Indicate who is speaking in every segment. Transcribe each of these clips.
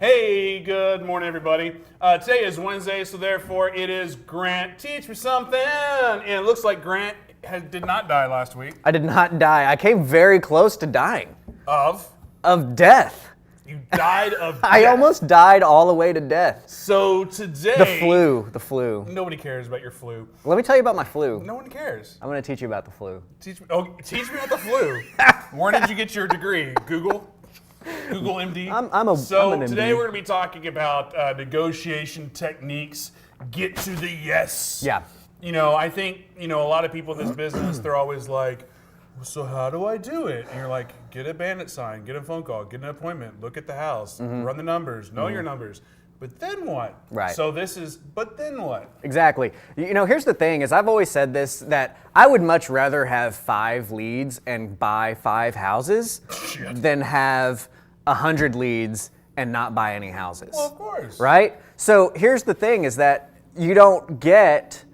Speaker 1: Hey, good morning, everybody. Today is Wednesday, so therefore it is Grant Teach Me Something. And it looks like Grant did not die last week.
Speaker 2: I did not die. I came very close to dying.
Speaker 1: Of
Speaker 2: death.
Speaker 1: You died of death.
Speaker 2: I almost died all the way to death.
Speaker 1: So today...
Speaker 2: The flu.
Speaker 1: Nobody cares about your flu.
Speaker 2: Let me tell you about my flu.
Speaker 1: No one cares.
Speaker 2: I'm going to teach you about the flu.
Speaker 1: Teach me about the flu. Where did you get your degree? Google MD?
Speaker 2: I'm an MD.
Speaker 1: Today we're going to be talking about negotiation techniques. Get to the yes.
Speaker 2: Yeah.
Speaker 1: You know, I think, a lot of people in this business, they're always like, so how do I do it? And you're like, get a bandit sign, get a phone call, get an appointment, look at the house, run the numbers, know your numbers. But then what?
Speaker 2: Right.
Speaker 1: So but then what?
Speaker 2: Exactly. Here's the thing is I've always said this, that I would much rather have 5 leads and buy 5 houses than have 100 leads and not buy any houses.
Speaker 1: Well, of course.
Speaker 2: Right? So here's the thing is that you don't get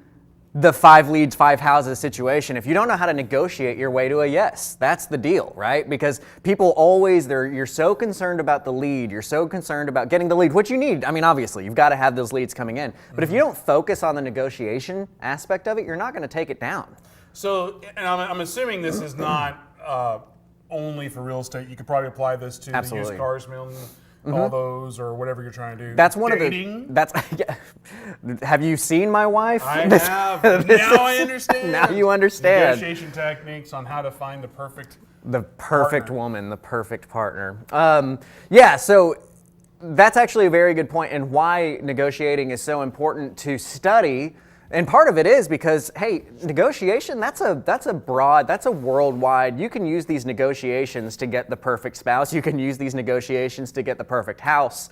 Speaker 2: the 5 leads, 5 houses situation if you don't know how to negotiate your way to a yes. That's the deal, right? Because people always, you're so concerned about the lead, you're so concerned about getting the lead, which you need. I mean, obviously, you've got to have those leads coming in. But if you don't focus on the negotiation aspect of it, you're not going to take it down.
Speaker 1: So, and I'm assuming this is not only for real estate. You could probably apply this to the used cars mill, all those, or whatever you're trying to do.
Speaker 2: That's one
Speaker 1: Dating.
Speaker 2: Yeah. Have you seen my wife?
Speaker 1: I have. Now I understand.
Speaker 2: Now you understand.
Speaker 1: Negotiation techniques on how to find the perfect
Speaker 2: partner.
Speaker 1: Woman,
Speaker 2: the perfect partner. So that's actually a very good point, and why negotiating is so important to study. And part of it is because, hey, negotiation, that's a worldwide, you can use these negotiations to get the perfect spouse. You can use these negotiations to get the perfect house.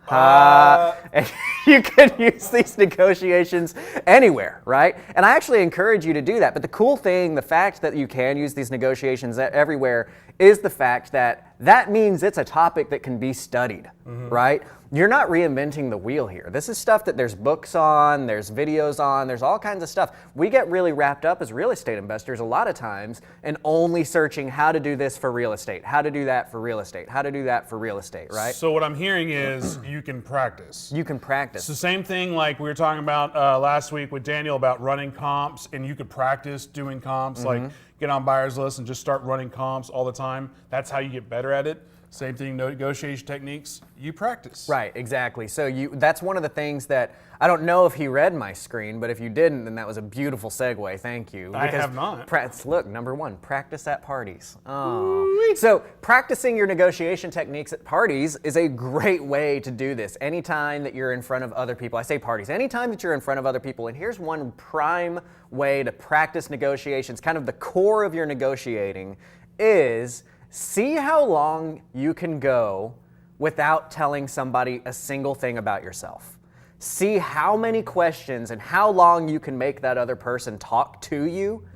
Speaker 2: And you can use these negotiations anywhere, right? And I actually encourage you to do that. But the cool thing, the fact that you can use these negotiations everywhere is the fact that means it's a topic that can be studied, right? You're not reinventing the wheel here. This is stuff that there's books on, there's videos on, there's all kinds of stuff. We get really wrapped up as real estate investors a lot of times in only searching how to do this for real estate, how to do that for real estate, how to do that for real estate, right?
Speaker 1: So what I'm hearing is you can practice.
Speaker 2: You can practice.
Speaker 1: It's the same thing like we were talking about last week with Daniel about running comps, and you could practice doing comps, like get on buyer's list and just start running comps all the time. That's how you get better at it. Same thing, negotiation techniques, you practice.
Speaker 2: Right, exactly. So that's one of the things that, I don't know if he read my screen, but if you didn't, then that was a beautiful segue, thank you.
Speaker 1: I have not.
Speaker 2: Look, number 1, practice at parties. Oh. So practicing your negotiation techniques at parties is a great way to do this. Anytime that you're in front of other people, I say parties, anytime that you're in front of other people, and here's one prime way to practice negotiations, kind of the core of your negotiating is see how long you can go without telling somebody a single thing about yourself. See how many questions and how long you can make that other person talk to you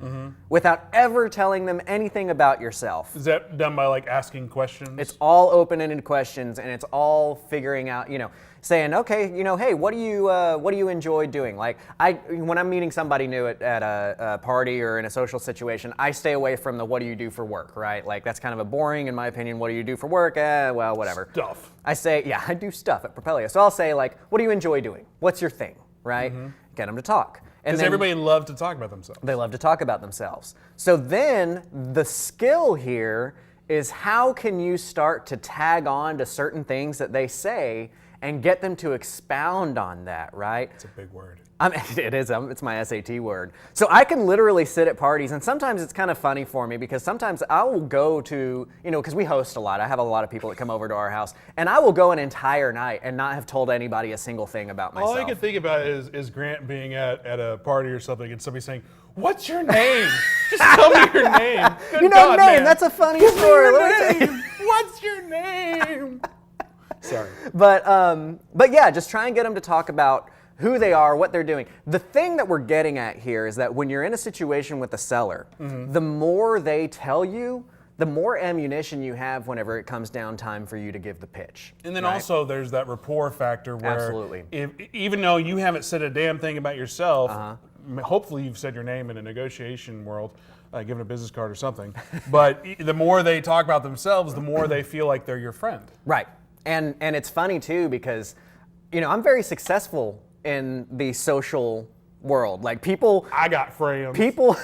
Speaker 2: without ever telling them anything about yourself.
Speaker 1: Is that done by like asking questions?
Speaker 2: It's all open-ended questions, and it's all figuring out, saying, okay, hey, what do you enjoy doing? Like when I'm meeting somebody new at a party or in a social situation, I stay away from the what do you do for work, right? Like that's kind of a boring, in my opinion, what do you do for work? Well, whatever.
Speaker 1: Stuff.
Speaker 2: I say, yeah, I do stuff at Propelio. So I'll say like, what do you enjoy doing? What's your thing, right? Get them to talk.
Speaker 1: Because everybody loves to talk about themselves.
Speaker 2: They love to talk about themselves. So then the skill here is how can you start to tag on to certain things that they say and get them to expound on that, right?
Speaker 1: It's a big word.
Speaker 2: It is. It's my SAT word. So I can literally sit at parties, and sometimes it's kind of funny for me because sometimes I will go to, because we host a lot. I have a lot of people that come over to our house, and I will go an entire night and not have told anybody a single thing about myself.
Speaker 1: All I can think about is Grant being at a party or something and somebody saying, "What's your name? Just tell me your name." Good God,
Speaker 2: name.
Speaker 1: Man.
Speaker 2: That's a funny story. Let me tell you.
Speaker 1: What's your name? Sorry.
Speaker 2: But yeah, just try and get them to talk about who they are, what they're doing. The thing that we're getting at here is that when you're in a situation with a seller, the more they tell you, the more ammunition you have whenever it comes down time for you to give the pitch.
Speaker 1: And then also there's that rapport factor where
Speaker 2: Absolutely.
Speaker 1: Even though you haven't said a damn thing about yourself, hopefully you've said your name in a negotiation world, given a business card or something, but the more they talk about themselves, the more they feel like they're your friend.
Speaker 2: Right. And it's funny too because, I'm very successful in the social world. Like
Speaker 1: I got framed.
Speaker 2: people,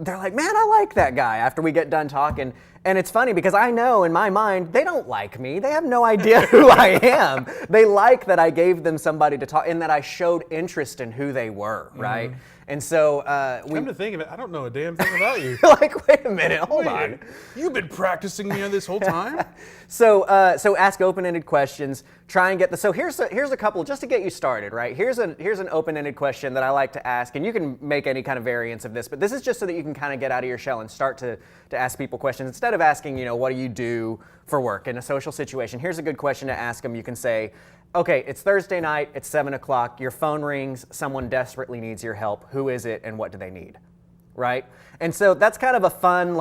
Speaker 2: they're like, man, I like that guy after we get done talking. And it's funny because I know in my mind, they don't like me. They have no idea who I am. They like that I gave them somebody to talk and that I showed interest in who they were, right? And so
Speaker 1: Come to think of it, I don't know a damn thing about you.
Speaker 2: like, wait a minute, hold on.
Speaker 1: You've been practicing me this whole time?
Speaker 2: So ask open-ended questions. Try and get so here's a couple just to get you started, right? Here's an open-ended question that I like to ask, and you can make any kind of variance of this, but this is just so that you can kind of get out of your shell and start to ask people questions instead of asking, what do you do for work in a social situation. Here's a good question to ask them. You can say, okay, it's Thursday night, it's 7 o'clock, your phone rings, someone desperately needs your help. Who is it and what do they need, right? And so that's kind of a fun,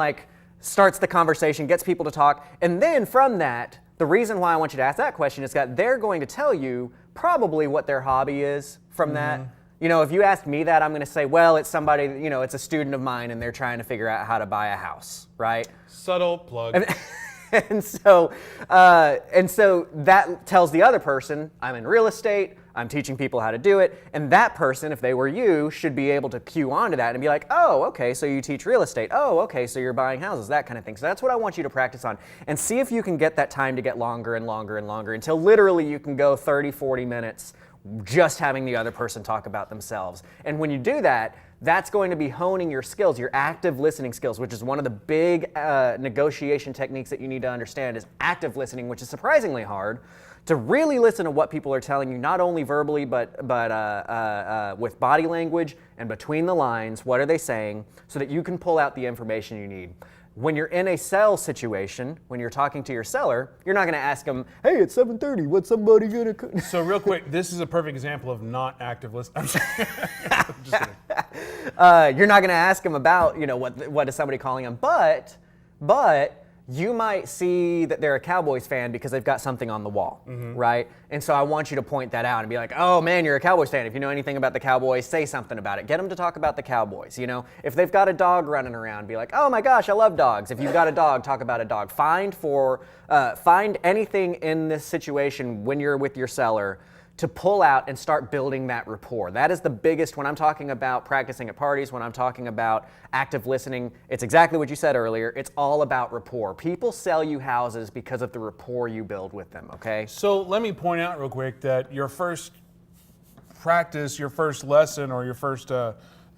Speaker 2: starts the conversation, gets people to talk. And then from that, the reason why I want you to ask that question is that they're going to tell you probably what their hobby is from that. If you ask me that, I'm going to say, well, it's somebody, it's a student of mine and they're trying to figure out how to buy a house, right?
Speaker 1: Subtle plug.
Speaker 2: And so that tells the other person, I'm in real estate, I'm teaching people how to do it, and that person, if they were you, should be able to cue onto that and be like, oh, okay, so you teach real estate. Oh, okay, so you're buying houses, that kind of thing. So that's what I want you to practice on. And see if you can get that time to get longer and longer and longer until literally you can go 30, 40 minutes just having the other person talk about themselves. And when you do that, that's going to be honing your skills, your active listening skills, which is one of the big negotiation techniques that you need to understand is active listening, which is surprisingly hard, to really listen to what people are telling you, not only verbally, but with body language and between the lines, what are they saying, so that you can pull out the information you need. When you're in a sales situation, when you're talking to your seller, you're not going to ask them, hey, it's 7:30, what's somebody going to cook?
Speaker 1: So real quick, this is a perfect example of not active listening. I'm just kidding.
Speaker 2: You're not going to ask them about, what is somebody calling them, but you might see that they're a Cowboys fan because they've got something on the wall, right? And so I want you to point that out and be like, oh man, you're a Cowboys fan. If you know anything about the Cowboys, say something about it. Get them to talk about the Cowboys, If they've got a dog running around, be like, oh my gosh, I love dogs. If you've got a dog, talk about a dog. Find anything in this situation when you're with your seller to pull out and start building that rapport. That is the biggest, when I'm talking about practicing at parties, when I'm talking about active listening, it's exactly what you said earlier. It's all about rapport. People sell you houses because of the rapport you build with them, okay?
Speaker 1: So let me point out real quick that your first practice, your first lesson, or your first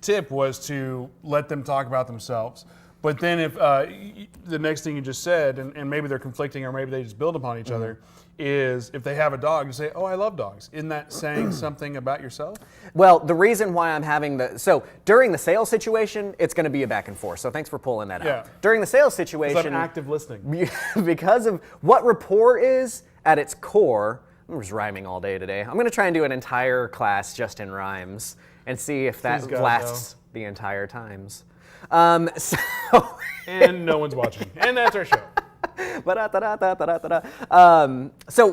Speaker 1: tip was to let them talk about themselves. But then if the next thing you just said, and maybe they're conflicting or maybe they just build upon each other, is if they have a dog, you say, oh, I love dogs. Isn't that saying something about yourself?
Speaker 2: Well, the reason why I'm having so during the sales situation, it's going to be a back and forth. So thanks for pulling that out. During the sales situation.
Speaker 1: Because I'm active listening.
Speaker 2: Because of what rapport is at its core, I'm just rhyming all day today. I'm going to try and do an entire class just in rhymes and see if that lasts the entire times.
Speaker 1: And no one's watching. And that's our show.
Speaker 2: So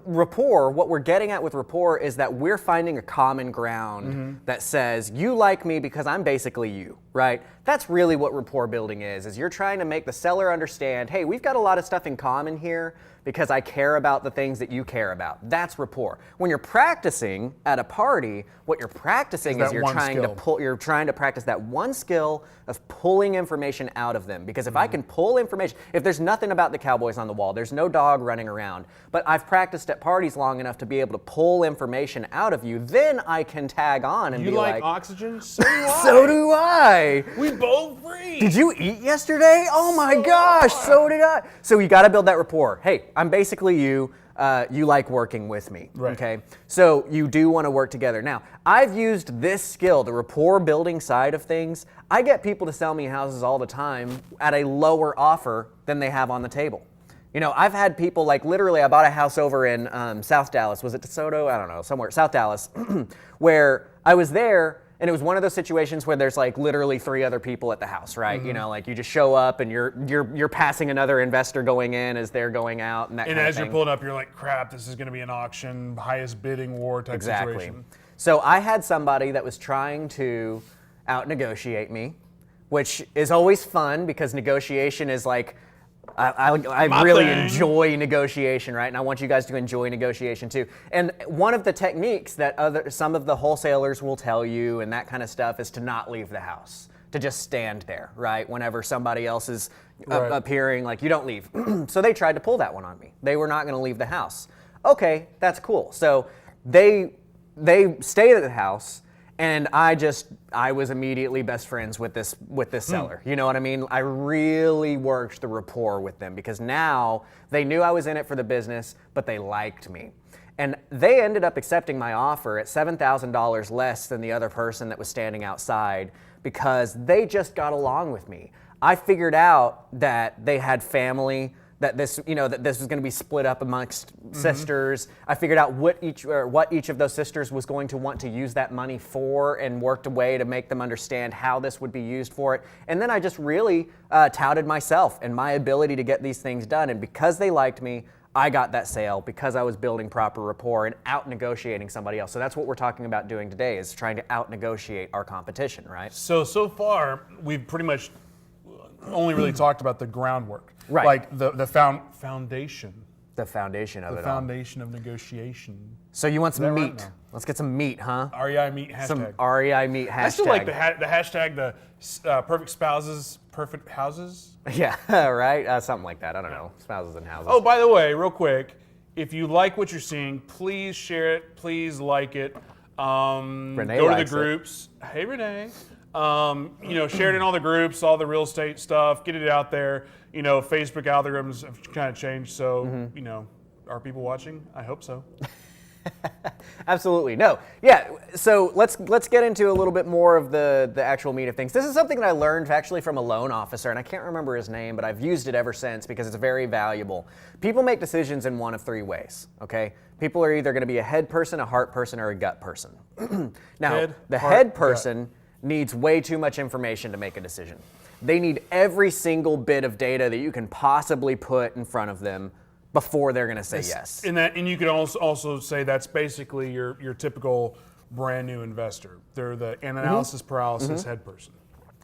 Speaker 2: rapport, what we're getting at with rapport is that we're finding a common ground that says, you like me because I'm basically you, right? That's really what rapport building is you're trying to make the seller understand, hey, we've got a lot of stuff in common here because I care about the things that you care about. That's rapport. When you're practicing at a party, what you're practicing is you're trying to practice that one skill of pulling information out of them. Because if I can pull information, if there's nothing about the Cowboys on the wall, there's no dog running around, but I've practiced at parties long enough to be able to pull information out of you, then I can tag on and
Speaker 1: be like,
Speaker 2: oxygen?
Speaker 1: So do I.
Speaker 2: So do I.
Speaker 1: We both breathe.
Speaker 2: Did you eat yesterday? Oh my gosh, so did I. So you got to build that rapport. Hey, I'm basically you. You like working with me, okay? So you do want to work together. Now, I've used this skill, the rapport building side of things. I get people to sell me houses all the time at a lower offer than they have on the table. I've had people literally, I bought a house over in South Dallas. Was it DeSoto? I don't know, somewhere, South Dallas, where I was there. And it was one of those situations where there's literally 3 other people at the house, right? You just show up and you're passing another investor going in as they're going out and that kind of thing.
Speaker 1: And as you're pulling up, you're like, crap, this is going to be an auction, highest bidding war type situation.
Speaker 2: So I had somebody that was trying to out-negotiate me, which is always fun because negotiation is I really
Speaker 1: thing.
Speaker 2: enjoy negotiation, right? And I want you guys to enjoy negotiation too. And one of the techniques that some of the wholesalers will tell you and that kind of stuff is to not leave the house, to just stand there, right? Whenever somebody else is appearing, like you don't leave. So they tried to pull that one on me. They were not going to leave the house. Okay, that's cool. So they stayed at the house. And I was immediately best friends with this seller. You know what I mean? I really worked the rapport with them because now they knew I was in it for the business, but they liked me. And they ended up accepting my offer at $7,000 less than the other person that was standing outside because they just got along with me. I figured out that they had family, that this was going to be split up amongst sisters. I figured out what each of those sisters was going to want to use that money for, and worked a way to make them understand how this would be used for it. And then I just really touted myself and my ability to get these things done. And because they liked me, I got that sale because I was building proper rapport and out negotiating somebody else. So that's what we're talking about doing today, is trying to out negotiate our competition, right?
Speaker 1: So far, we've pretty much only really talked about the groundwork.
Speaker 2: Right.
Speaker 1: Like the foundation.
Speaker 2: The foundation of it all.
Speaker 1: The foundation of negotiation.
Speaker 2: So you want some
Speaker 1: right
Speaker 2: meat?
Speaker 1: now?
Speaker 2: Let's get some meat, huh?
Speaker 1: REI meat hashtag.
Speaker 2: Some REI meat hashtag.
Speaker 1: I still like the hashtag, the perfect spouses, perfect houses.
Speaker 2: Yeah, right? Something like that. I don't know. Spouses and houses.
Speaker 1: Oh, by the way, real quick, if you like what you're seeing, please share it. Please like it.
Speaker 2: Renee
Speaker 1: go to the
Speaker 2: likes it.
Speaker 1: groups. Hey, Renee. Share it in all the groups, all the real estate stuff. Get it out there. Facebook algorithms have kind of changed. So, are people watching? I hope so.
Speaker 2: Absolutely. No. Yeah. So let's get into a little bit more of the actual meat of things. This is something that I learned actually from a loan officer, and I can't remember his name, but I've used it ever since because it's very valuable. People make decisions in one of three ways. Okay. People are either going to be a head person, a heart person, or a gut person. Now, the head person needs way too much information to make a decision. They need every single bit of data that you can possibly put in front of them before they're going to say yes.
Speaker 1: And you could also say that's basically your typical brand new investor. They're the analysis paralysis head person.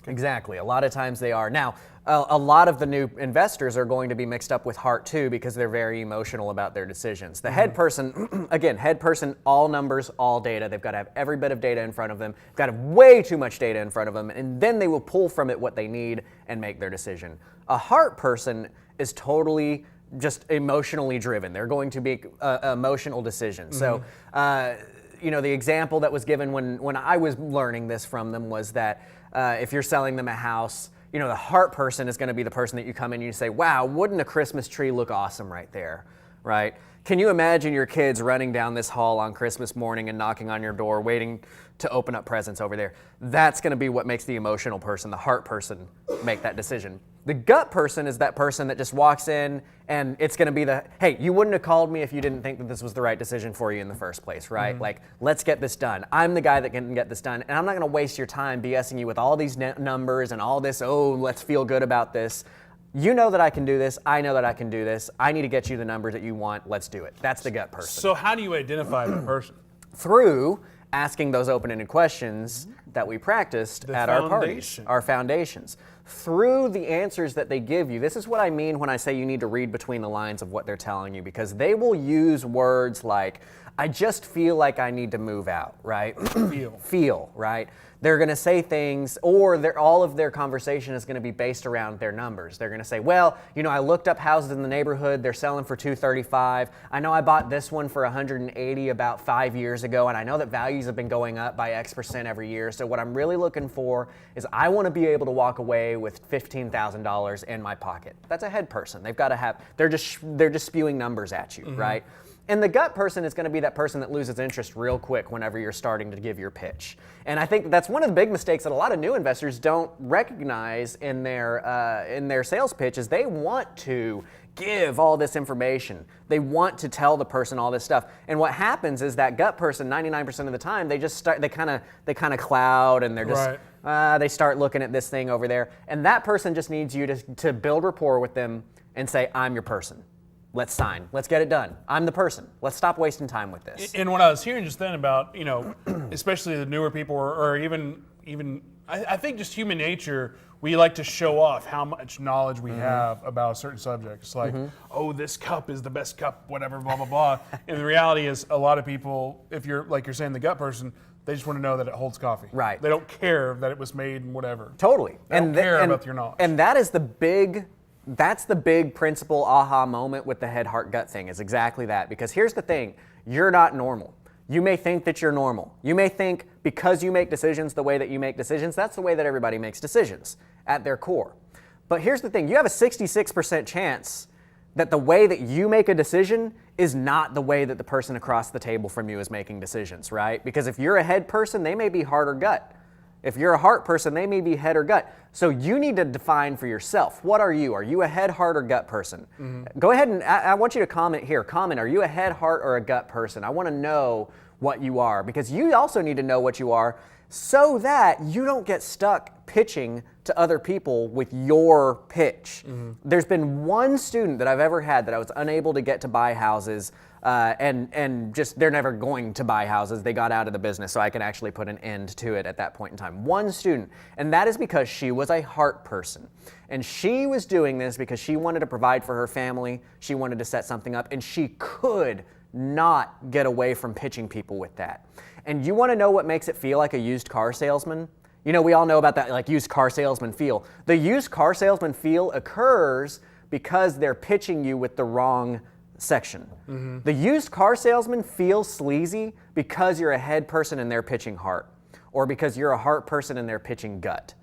Speaker 2: Exactly. A lot of times they are. Now, a lot of the new investors are going to be mixed up with heart too because they're very emotional about their decisions. The head person, again, head person, all numbers, all data. They've got to have every bit of data in front of them. They've got to have way too much data in front of them, and then they will pull from it what they need and make their decision. A heart person is totally just emotionally driven. They're going to make emotional decisions. So, the example that was given when I was learning this from them was that if you're selling them a house, the heart person is going to be the person that you come in and you say, wow, wouldn't a Christmas tree look awesome right there, right? Can you imagine your kids running down this hall on Christmas morning and knocking on your door, waiting to open up presents over there? That's going to be what makes the emotional person, the heart person, make that decision. The gut person is that person that just walks in and it's going to be hey, you wouldn't have called me if you didn't think that this was the right decision for you in the first place, right? Like, let's get this done. I'm the guy that can get this done, and I'm not going to waste your time BSing you with all these numbers and all this, let's feel good about this. You know that I can do this. I know that I can do this. I need to get you the numbers that you want. Let's do it. That's the gut person.
Speaker 1: So how do you identify the person?
Speaker 2: Through asking those open-ended questions that we practiced at our parties, our foundations. Through the answers that they give you, this is what I mean when I say you need to read between the lines of what they're telling you, because they will use words like, I just feel like I need to move out, right? Feel, right? They're going to say things, or all of their conversation is going to be based around their numbers. They're going to say, well, I looked up houses in the neighborhood. They're selling for $235. I know I bought this one for $180 about 5 years ago, and I know that values have been going up by X% every year. So what I'm really looking for is I want to be able to walk away with $15,000 in my pocket. That's a head person. They've got to have. They're just spewing numbers at you, right? And the gut person is going to be that person that loses interest real quick whenever you're starting to give your pitch. And I think that's one of the big mistakes that a lot of new investors don't recognize in their sales pitch is they want to give all this information. They want to tell the person all this stuff. And what happens is that gut person, 99% of the time, they just start. They kind of cloud, and they're just they start looking at this thing over there. And that person just needs you to build rapport with them and say, I'm your person. Let's sign. Let's get it done. I'm the person. Let's stop wasting time with this.
Speaker 1: And what I was hearing just then about, especially the newer people, or even I think just human nature, we like to show off how much knowledge we have about a certain subject. It's like, oh, this cup is the best cup, whatever, blah, blah, blah. And the reality is a lot of people, if you're, like you're saying, the gut person, they just want to know that it holds coffee.
Speaker 2: Right.
Speaker 1: They don't care that it was made in whatever.
Speaker 2: Totally.
Speaker 1: They don't care about your knowledge.
Speaker 2: And that's the big principal aha moment with the head, heart, gut thing, is exactly that. Because here's the thing, you're not normal. You may think that you're normal. You may think because you make decisions the way that you make decisions, that's the way that everybody makes decisions at their core. But here's the thing, you have a 66% chance that the way that you make a decision is not the way that the person across the table from you is making decisions, right? Because if you're a head person, they may be heart or gut. If you're a heart person, they may be head or gut. So you need to define for yourself, what are you? Are you a head, heart, or gut person? Go ahead and I want you to comment here. Comment, are you a head, heart, or a gut person? I want to know what you are, because you also need to know what you are so that you don't get stuck pitching to other people with your pitch. There's been one student that I've ever had that I was unable to get to buy houses, and just they're never going to buy houses. They got out of the business, so I can actually put an end to it at that point in time. One student, and that is because she was a heart person. And she was doing this because she wanted to provide for her family, she wanted to set something up, and she could not get away from pitching people with that. And you want to know what makes it feel like a used car salesman? You know, we all know about that, like, used car salesman feel. The used car salesman feel occurs because they're pitching you with the wrong section. The used car salesman feels sleazy because you're a head person and they're pitching heart, or because you're a heart person and they're pitching gut,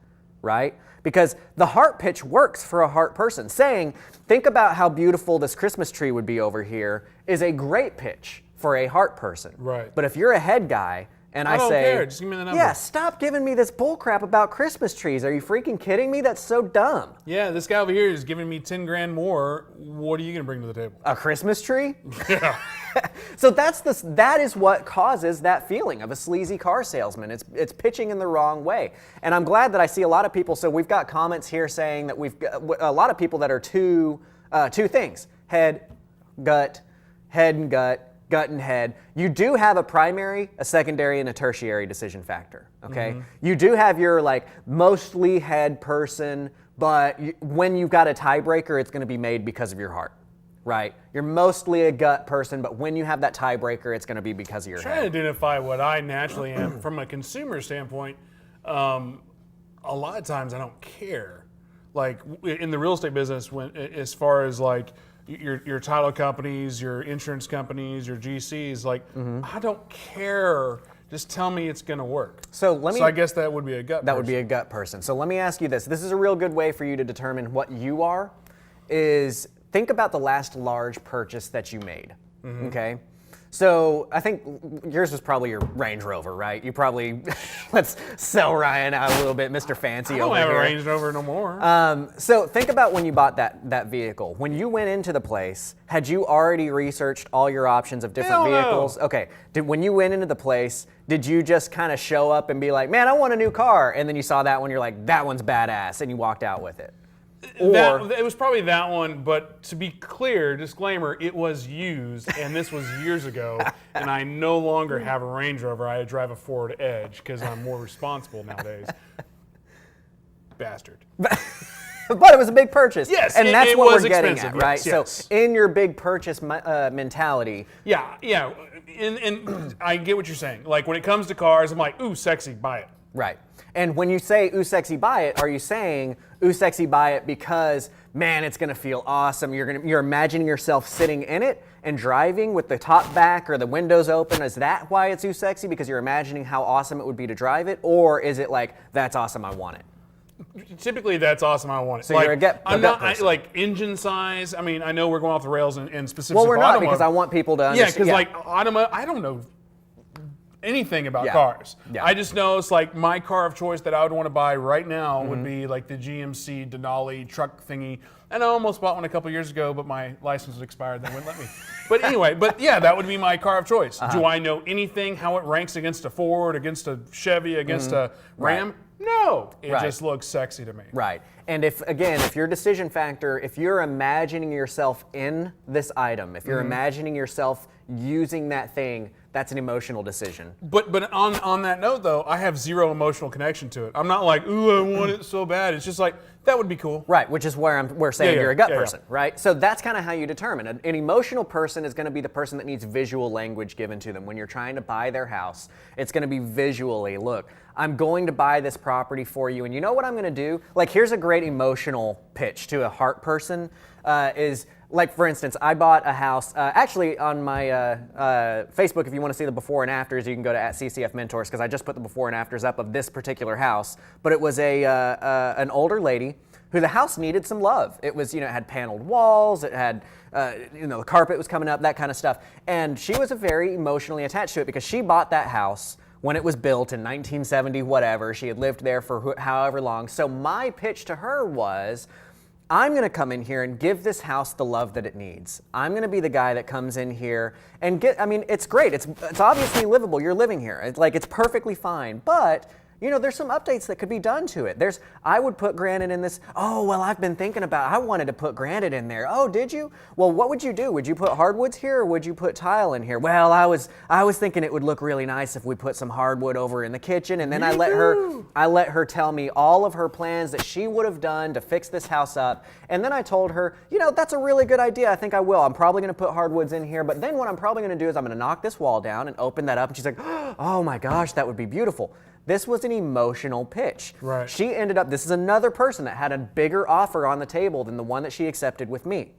Speaker 2: right? Because the heart pitch works for a heart person. Saying, think about how beautiful this Christmas tree would be over here, is a great pitch for a heart person.
Speaker 1: Right.
Speaker 2: But if you're a head guy and I
Speaker 1: don't
Speaker 2: say,
Speaker 1: care, just give me the number.
Speaker 2: Yeah, stop giving me this bull crap about Christmas trees. Are you freaking kidding me? That's so dumb.
Speaker 1: Yeah, this guy over here is giving me 10 grand more. What are you going to bring to the table?
Speaker 2: A Christmas tree?
Speaker 1: Yeah.
Speaker 2: So that is what causes that feeling of a sleazy car salesman. It's pitching in the wrong way. And I'm glad that I see a lot of people. So we've got comments here saying that we've got a lot of people that are two things: head, gut, head and gut, gut and head. You do have a primary, a secondary, and a tertiary decision factor. Okay, you do have your like mostly head person, but when you've got a tiebreaker, it's going to be made because of your heart. Right, you're mostly a gut person, but when you have that tiebreaker, it's going to be because of your
Speaker 1: Trying
Speaker 2: head.
Speaker 1: to identify what I naturally am from a consumer standpoint. A lot of times I don't care. Like in the real estate business, when as far as like your title companies, your insurance companies, your GCs, like I don't care. Just tell me it's going to work.
Speaker 2: So
Speaker 1: I guess that would be a gut.
Speaker 2: That would be a gut person. So let me ask you this. This is a real good way for you to determine what you are. Is think about the last large purchase that you made, okay? So I think yours was probably your Range Rover, right? You probably, let's sell Ryan out a little bit, Mr. Fancy over here.
Speaker 1: I don't have a Range Rover no more.
Speaker 2: So think about when you bought that vehicle. When you went into the place, had you already researched all your options of different vehicles?
Speaker 1: No.
Speaker 2: Okay, when you went into the place, did you just kind of show up and be like, man, I want a new car, and then you saw that one, you're like, that one's badass, and you walked out with it?
Speaker 1: It was probably that one, but to be clear, disclaimer, it was used, and this was years ago, and I no longer have a Range Rover. I drive a Ford Edge because I'm more responsible nowadays. Bastard.
Speaker 2: But it was a big purchase.
Speaker 1: Yes,
Speaker 2: and that's
Speaker 1: it
Speaker 2: what
Speaker 1: was
Speaker 2: we're getting
Speaker 1: expensive,
Speaker 2: at, right?
Speaker 1: yes.
Speaker 2: So in your big purchase mentality.
Speaker 1: Yeah, and I get what you're saying. Like when it comes to cars, I'm like, ooh, sexy, buy it.
Speaker 2: Right. And when you say, ooh, sexy, buy it, are you saying, ooh, sexy, buy it because, man, it's going to feel awesome. You're imagining yourself sitting in it and driving with the top back or the windows open. Is that why it's ooh, sexy? Because you're imagining how awesome it would be to drive it? Or is it like, that's awesome, I want it?
Speaker 1: Typically, that's awesome, I want it.
Speaker 2: So
Speaker 1: like,
Speaker 2: you're a gut person.
Speaker 1: Like engine size. I mean, I know we're going off the rails in specific.
Speaker 2: Well, we're not, because I want people to understand.
Speaker 1: Yeah, because like automotive, I don't know anything about cars.
Speaker 2: Yeah.
Speaker 1: I just know it's like my car of choice that I would want to buy right now would be like the GMC Denali truck thingy. And I almost bought one a couple years ago, but my license was expired. They wouldn't let me. But anyway, yeah, that would be my car of choice. Do I know anything how it ranks against a Ford, against a Chevy, against a Ram?
Speaker 2: Right.
Speaker 1: No, it
Speaker 2: Right.
Speaker 1: just looks sexy to me.
Speaker 2: Right. And if your decision factor, if you're imagining yourself in this item, if you're imagining yourself using that thing, that's an emotional decision.
Speaker 1: But on that note though, I have zero emotional connection to it. I'm not like, ooh, I want it so bad. It's just like, that would be cool.
Speaker 2: Right, which is where we're saying
Speaker 1: Yeah,
Speaker 2: you're a gut
Speaker 1: yeah,
Speaker 2: person, right? So that's kind of how you determine. An emotional person is going to be the person that needs visual language given to them. When you're trying to buy their house, it's going to be visually, look, I'm going to buy this property for you, and you know what I'm going to do? Like, here's a great emotional pitch to a heart person is, like, for instance, I bought a house, actually on my Facebook, if you want to see the before and afters, you can go to @CCF Mentors, because I just put the before and afters up of this particular house. But it was an older lady who the house needed some love. It was, it had paneled walls, it had, the carpet was coming up, that kind of stuff. And she was very emotionally attached to it because she bought that house when it was built in 1970, whatever. She had lived there for however long. So my pitch to her was, I'm going to come in here and give this house the love that it needs. I'm going to be the guy that comes in here and it's great. It's obviously livable. You're living here. It's perfectly fine. But there's some updates that could be done to it. I would put granite in this. Oh, well, I've been thinking about, I wanted to put granite in there. Oh, did you? Well, what would you do? Would you put hardwoods here or would you put tile in here? Well, I was thinking it would look really nice if we put some hardwood over in the kitchen. And then I let her tell me all of her plans that she would have done to fix this house up. And then I told her, that's a really good idea. I think I will. I'm probably going to put hardwoods in here. But then what I'm probably going to do is I'm going to knock this wall down and open that up. And she's like, oh my gosh, that would be beautiful. This was an emotional pitch.
Speaker 1: Right.
Speaker 2: She ended up, this is another person that had a bigger offer on the table than the one that she accepted with me.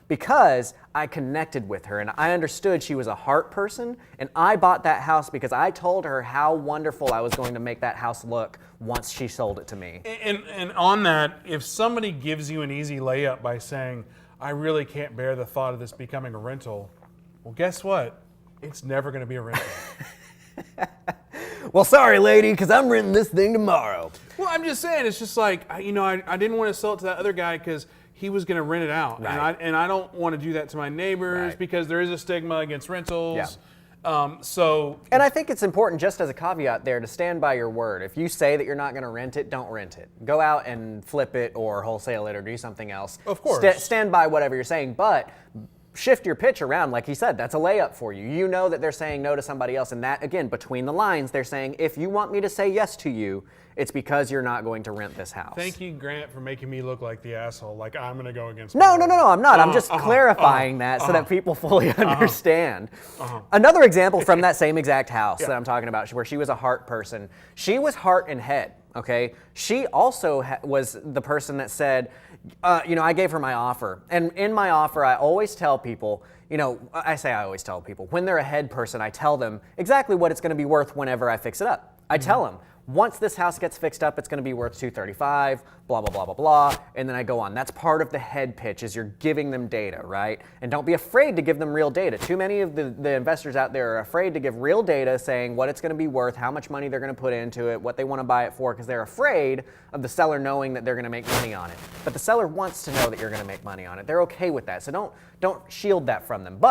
Speaker 2: Because I connected with her and I understood she was a heart person, and I bought that house because I told her how wonderful I was going to make that house look once she sold it to me.
Speaker 1: And on that, if somebody gives you an easy layup by saying, I really can't bear the thought of this becoming a rental, well, guess what? It's never going to be a rental.
Speaker 2: Well, sorry, lady, because I'm renting this thing tomorrow.
Speaker 1: Well, I'm just saying, it's just like, I didn't want to sell it to that other guy because he was going to rent it out.
Speaker 2: Right.
Speaker 1: And I don't want to do that to my neighbors because there is a stigma against rentals.
Speaker 2: Yeah. And I think it's important, just as a caveat there, to stand by your word. If you say that you're not going to rent it, don't rent it. Go out and flip it or wholesale it or do something else.
Speaker 1: Of course.
Speaker 2: Stand by whatever you're saying, but shift your pitch around. Like he said, that's a layup for you. You know that they're saying no to somebody else, and that, again, between the lines, they're saying, if you want me to say yes to you, it's because you're not going to rent this house.
Speaker 1: Thank you, Grant, for making me look like the asshole. Like I'm going to go against.
Speaker 2: No, I'm not. I'm just clarifying that so that people fully understand. Another example from that same exact house that I'm talking about, where she was a heart person. She was heart and head. Okay. She also was the person that said, I gave her my offer, and in my offer, I always tell people, I always tell people, when they're a head person, I tell them exactly what it's going to be worth whenever I fix it up. I tell them, once this house gets fixed up, it's going to be worth $235, blah, blah, blah, blah, blah, and then I go on. That's part of the head pitch, is you're giving them data, right? And don't be afraid to give them real data. Too many of the investors out there are afraid to give real data saying what it's going to be worth, how much money they're going to put into it, what they want to buy it for, because they're afraid of the seller knowing that they're going to make money on it. But the seller wants to know that you're going to make money on it. They're okay with that, so don't shield that from them.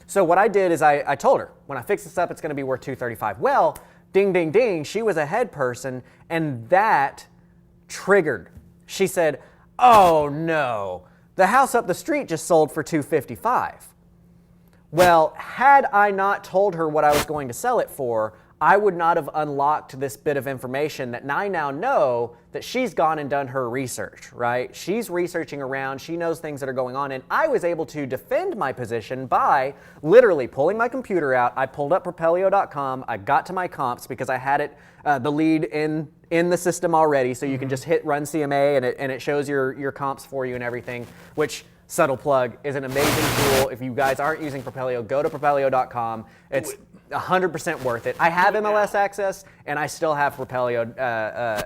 Speaker 2: So what I did is I told her, when I fix this up, it's going to be worth $235. Well, ding, ding, ding, she was a head person, and that triggered. She said, oh no, the house up the street just sold for $255. Well, had I not told her what I was going to sell it for, I would not have unlocked this bit of information that I now know that she's gone and done her research, right? She's researching around, she knows things that are going on, and I was able to defend my position by literally pulling my computer out. I pulled up CreativeCashFlow.com, I got to my comps because I had it, the lead in the system already, so you can just hit run CMA and it shows your comps for you and everything, which, subtle plug, is an amazing tool. If you guys aren't using Propelio, go to Propelio.com. It's 100% worth it. I have MLS access, and I still have Propelio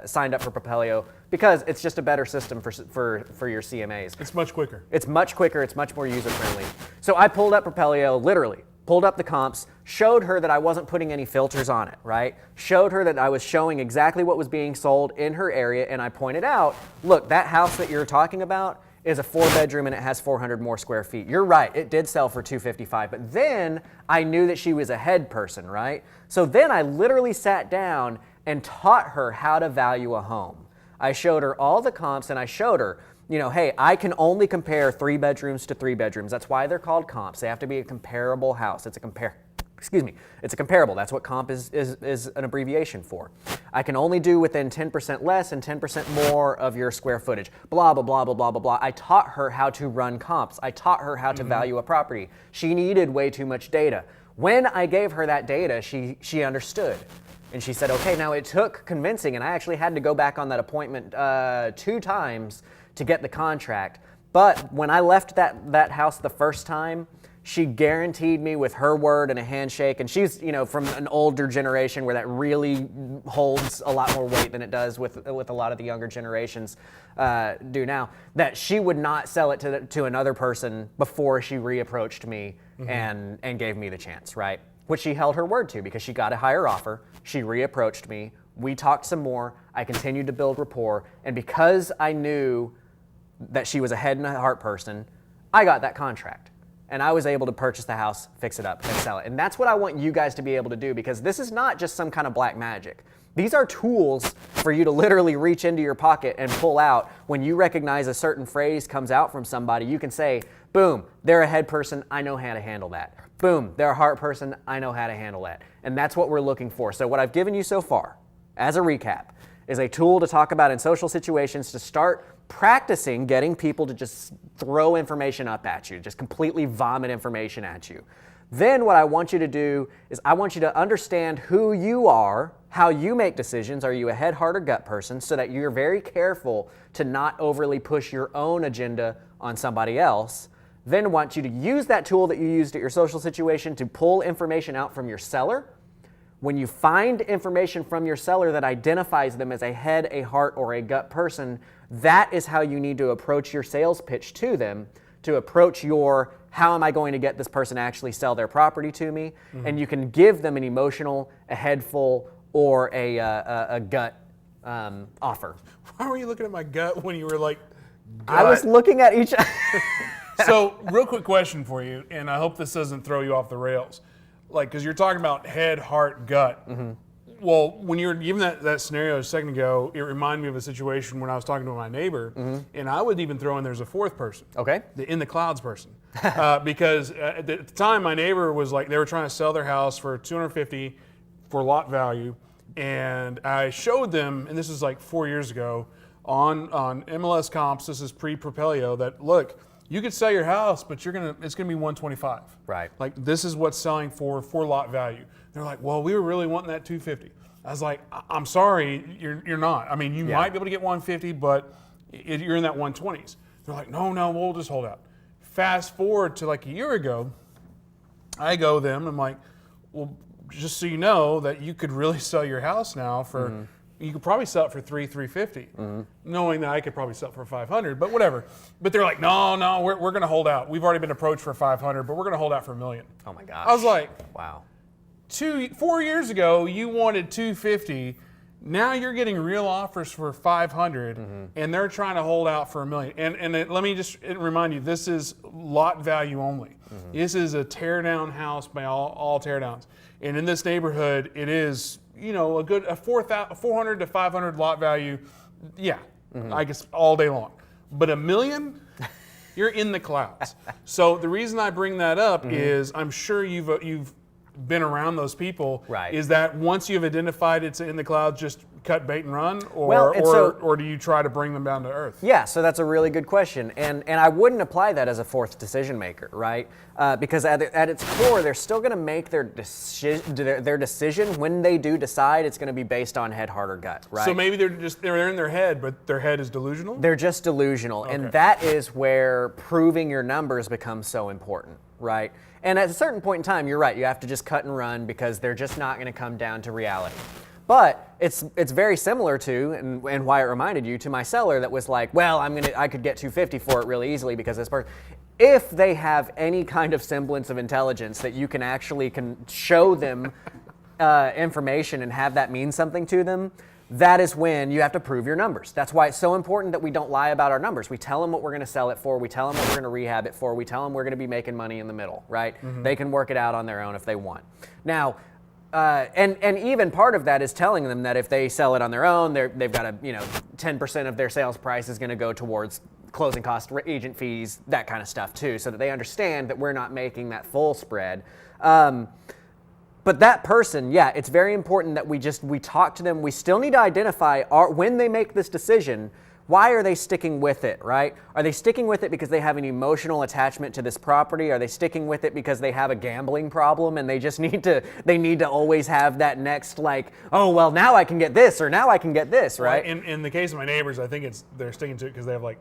Speaker 2: signed up for Propelio because it's just a better system for your CMAs.
Speaker 1: It's much quicker.
Speaker 2: It's much quicker. It's much more user-friendly. So I pulled up Propelio, literally, pulled up the comps, showed her that I wasn't putting any filters on it, right? Showed her that I was showing exactly what was being sold in her area, and I pointed out, look, that house that you're talking about is a 4-bedroom and it has 400 more square feet. You're right, it did sell for $255, but then I knew that she was a head person, right? So then I literally sat down and taught her how to value a home. I showed her all the comps, and I showed her, hey, I can only compare 3 bedrooms to 3 bedrooms. That's why they're called comps. They have to be a comparable house. It's a comparable. That's what comp is an abbreviation for. I can only do within 10% less and 10% more of your square footage. Blah, blah, blah, blah, blah, blah, blah. I taught her how to run comps. I taught her how to value a property. She needed way too much data. When I gave her that data, she understood. And she said, okay, now it took convincing, and I actually had to go back on that appointment 2 times to get the contract. But when I left that house the first time, she guaranteed me with her word and a handshake, and she's from an older generation where that really holds a lot more weight than it does with a lot of the younger generations do now, that she would not sell it to another person before she reapproached me and gave me the chance, right? Which she held her word to, because she got a higher offer. She reapproached me. We talked some more. I continued to build rapport. And because I knew that she was a head and a heart person, I got that contract. And I was able to purchase the house, fix it up, and sell it. And that's what I want you guys to be able to do, because this is not just some kind of black magic. These are tools for you to literally reach into your pocket and pull out. When you recognize a certain phrase comes out from somebody, you can say, boom, they're a head person, I know how to handle that. Boom, they're a heart person, I know how to handle that. And that's what we're looking for. So what I've given you so far, as a recap, is a tool to talk about in social situations to start practicing getting people to just throw information up at you, just completely vomit information at you. Then what I want you to do is I want you to understand who you are, how you make decisions. Are you a head, heart, or gut person, so that you're very careful to not overly push your own agenda on somebody else. Then I want you to use that tool that you used at your social situation to pull information out from your seller. When you find information from your seller that identifies them as a head, a heart, or a gut person, that is how you need to approach your sales pitch to them, to approach your, how am I going to get this person to actually sell their property to me? And you can give them an emotional, a head full, or a gut offer.
Speaker 1: Why were you looking at my gut when you were like, gut?
Speaker 2: I was looking at each.
Speaker 1: So, real quick question for you, and I hope this doesn't throw you off the rails. Like, because you're talking about head, heart, gut. Well, when you were given that scenario a second ago, it reminded me of a situation when I was talking to my neighbor, and I would even throw in there's a 4th person.
Speaker 2: Okay.
Speaker 1: The in the clouds person. Because at the time, my neighbor was like, they were trying to sell their house for $250 for lot value, and I showed them, and this is like 4 years ago, on MLS comps, this is pre-Propelio, that look, you could sell your house, but it's gonna be $125.
Speaker 2: Right.
Speaker 1: Like, this is what's selling for lot value. They're like, well, we were really wanting that $250. I was like, I'm sorry, you're not. I mean, you might be able to get $150, but you're in that 120s. They're like, no, we'll just hold out. Fast forward to like a year ago, I go them, I'm like, well, just so you know that you could really sell your house now for, you could probably sell it for $350, knowing that I could probably sell it for $500, but whatever. But they're like, no, we're going to hold out. We've already been approached for $500, but we're going to hold out for $1 million.
Speaker 2: Oh my gosh.
Speaker 1: I was like,
Speaker 2: wow.
Speaker 1: 4 years ago, you wanted $250. Now you're getting real offers for $500, and they're trying to hold out for $1 million. And let me just remind you, this is lot value only. This is a tear down house by all tear downs. And in this neighborhood, it is, a good 400 to 500 lot value. Yeah, I guess all day long. But $1 million, you're in the clouds. So the reason I bring that up is I'm sure you've been around those people.
Speaker 2: Right.
Speaker 1: Is that once you've identified it's in the clouds, just cut bait and run, or do you try to bring them down to earth?
Speaker 2: Yeah, so that's a really good question, and I wouldn't apply that as a 4th decision maker, right? Because at its core, they're still going to make their decision when they do decide. It's going to be based on head, heart, or gut, right?
Speaker 1: So maybe they're in their head, but their head is delusional.
Speaker 2: They're just delusional, and that is where proving your numbers becomes so important, right? And at a certain point in time, you're right, you have to just cut and run because they're just not going to come down to reality. But it's very similar to, and why it reminded you, to my seller that was like, well, I could get $250 for it really easily because this person. If they have any kind of semblance of intelligence that you can actually show them information and have that mean something to them, that is when you have to prove your numbers. That's why it's so important that we don't lie about our numbers. We tell them what we're going to sell it for. We tell them what we're going to rehab it for. We tell them we're going to be making money in the middle, right? They can work it out on their own if they want. Now, And even part of that is telling them that if they sell it on their own, they've got 10% of their sales price is going to go towards closing costs, agent fees, that kind of stuff too, so that they understand that we're not making that full spread. But that person, yeah, it's very important that we talk to them. We still need to identify when they make this decision, why are they sticking with it, right? Are they sticking with it because they have an emotional attachment to this property? Are they sticking with it because they have a gambling problem and they just need to always have that next, like, oh, well, now I can get this or now I can get this, right?
Speaker 1: Well, in the case of my neighbors, I think they're sticking to it because they have like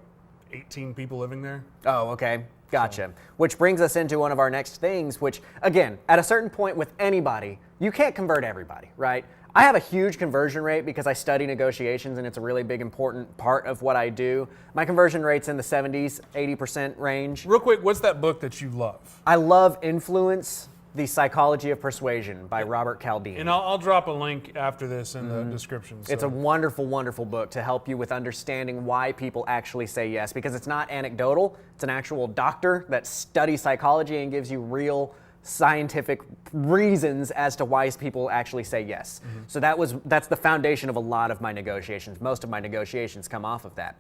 Speaker 1: 18 people living there.
Speaker 2: Oh, okay. Gotcha. Which brings us into one of our next things, which, again, at a certain point with anybody, you can't convert everybody, right? I have a huge conversion rate because I study negotiations and it's a really big, important part of what I do. My conversion rate's in the 70s, 80% range.
Speaker 1: Real quick, what's that book that you love?
Speaker 2: I love Influence, The Psychology of Persuasion by Robert Cialdini.
Speaker 1: And I'll drop a link after this in the description. So.
Speaker 2: It's a wonderful, wonderful book to help you with understanding why people actually say yes, because it's not anecdotal. It's an actual doctor that studies psychology and gives you real scientific reasons as to why people actually say yes. So that's the foundation of a lot of my negotiations. Most of my negotiations come off of that.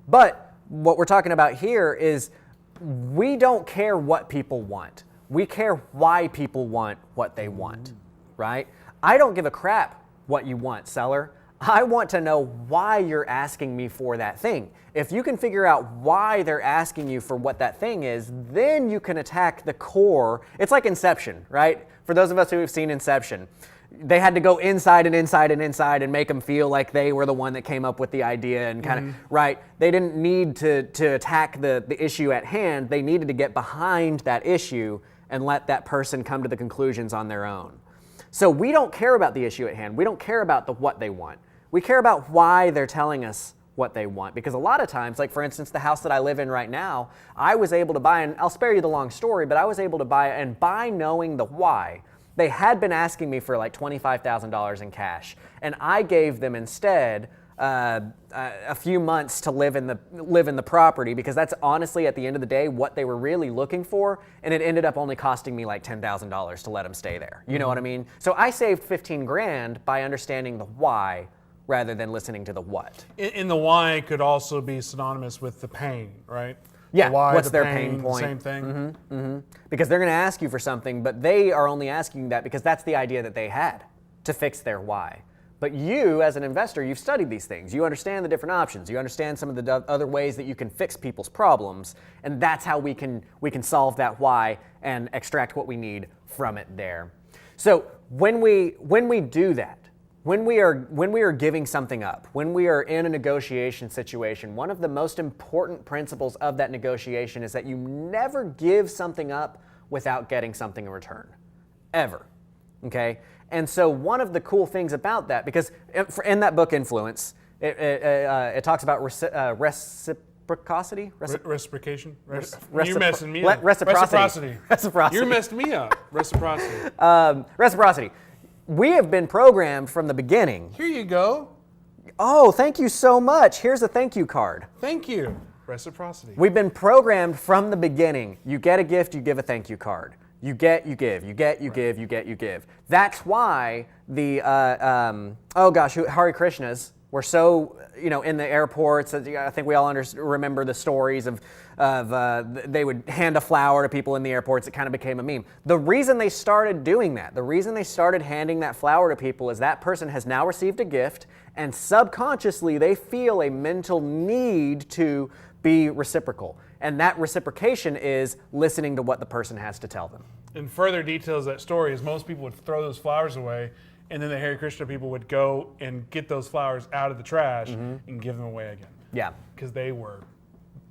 Speaker 2: But what we're talking about here is we don't care what people want. We care why people want what they want, right? I don't give a crap what you want, seller. I want to know why you're asking me for that thing. If you can figure out why they're asking you for what that thing is, then you can attack the core. It's like Inception, right? For those of us who have seen Inception, they had to go inside and inside and inside and make them feel like they were the one that came up with the idea and kind of, right? They didn't need to attack the issue at hand. They needed to get behind that issue and let that person come to the conclusions on their own. So we don't care about the issue at hand. We don't care about what they want. We care about why they're telling us what they want. Because a lot of times, like for instance, the house that I live in right now, I was able to buy, and I'll spare you the long story, but I was able to buy, and by knowing the why, they had been asking me for like $25,000 in cash. And I gave them instead a few months to live in the property, because that's honestly at the end of the day what they were really looking for, and it ended up only costing me like $10,000 to let them stay there. You know what I mean? So I saved 15 grand by understanding the why rather than listening to the what.
Speaker 1: And the why could also be synonymous with the pain, right?
Speaker 2: Yeah,
Speaker 1: the why,
Speaker 2: what's
Speaker 1: the
Speaker 2: their pain point?
Speaker 1: Same thing.
Speaker 2: Because they're going to ask you for something, but they are only asking that because that's the idea that they had to fix their why. But you, as an investor, you've studied these things. You understand the different options. You understand some of the other ways that you can fix people's problems, and that's how we can solve that why and extract what we need from it there. So when we do that, when we are giving something up, when we are in a negotiation situation, one of the most important principles of that negotiation is that you never give something up without getting something in return, ever. Okay. And so one of the cool things about that, because in that book, Influence, it talks about reciprocity?
Speaker 1: Reciprocation? You're messing me up.
Speaker 2: Reciprocity.
Speaker 1: You're messing me up. Reciprocity.
Speaker 2: Reciprocity. We have been programmed from the beginning.
Speaker 1: Here you go.
Speaker 2: Oh, thank you so much. Here's a thank you card.
Speaker 1: Thank you. Reciprocity.
Speaker 2: We've been programmed from the beginning. You get a gift, you give a thank you card. You get, you give. You get, you give. You get, you give. That's why the Hare Krishnas were so, in the airports. I think we all remember the stories of they would hand a flower to people in the airports. It kind of became a meme. The reason they started doing that, the reason they started handing that flower to people, is that person has now received a gift, and subconsciously they feel a mental need to be reciprocal. And that reciprocation is listening to what the person has to tell them.
Speaker 1: And further details that story is most people would throw those flowers away, and then the Hare Krishna people would go and get those flowers out of the trash and give them away again.
Speaker 2: Yeah.
Speaker 1: Because they were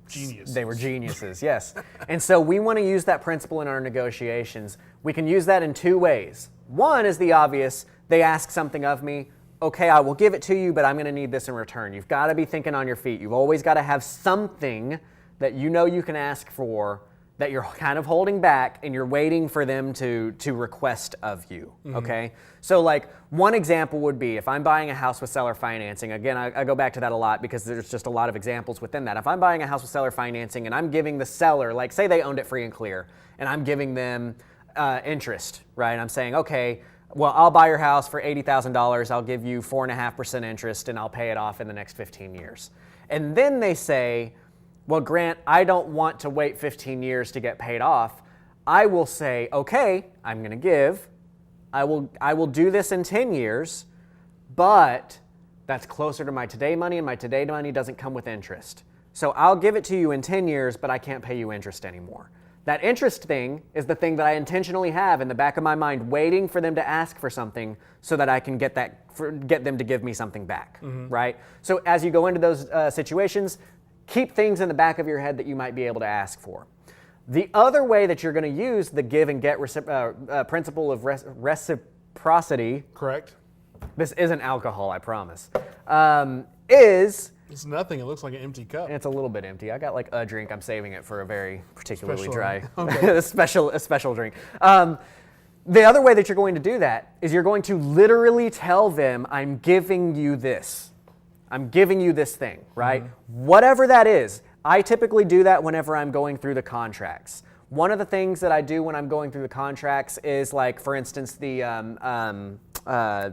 Speaker 1: geniuses.
Speaker 2: They were geniuses, yes. And so we want to use that principle in our negotiations. We can use that in two ways. One is the obvious. They ask something of me. Okay, I will give it to you, but I'm going to need this in return. You've got to be thinking on your feet. You've always got to have something that you can ask for that you're kind of holding back, and you're waiting for them to request of you, okay? So like one example would be if I'm buying a house with seller financing. Again, I go back to that a lot because there's just a lot of examples within that. If I'm buying a house with seller financing and I'm giving the seller, like say they owned it free and clear, and I'm giving them interest, right? I'm saying, okay, well, I'll buy your house for $80,000. I'll give you 4.5% interest, and I'll pay it off in the next 15 years. And then they say, well, Grant, I don't want to wait 15 years to get paid off. I will say, okay, I'm going to give. I will do this in 10 years, but that's closer to my today money, and my today money doesn't come with interest. So I'll give it to you in 10 years, but I can't pay you interest anymore. That interest thing is the thing that I intentionally have in the back of my mind, waiting for them to ask for something so that I can get them to give me something back, right? So as you go into those situations, keep things in the back of your head that you might be able to ask for. The other way that you're going to use the give and get principle of reciprocity.
Speaker 1: Correct.
Speaker 2: This isn't alcohol, I promise. Is
Speaker 1: It's nothing. It looks like an empty cup.
Speaker 2: it's a little bit empty. I got like a drink. I'm saving it for a very particularly
Speaker 1: Special.
Speaker 2: dry,
Speaker 1: Okay.
Speaker 2: a special drink. The other way that you're going to do that is you're going to literally tell them, I'm giving you this. I'm giving you this thing, right? Whatever that is. I typically do that whenever I'm going through the contracts. One of the things that I do when I'm going through the contracts is, like, for instance, the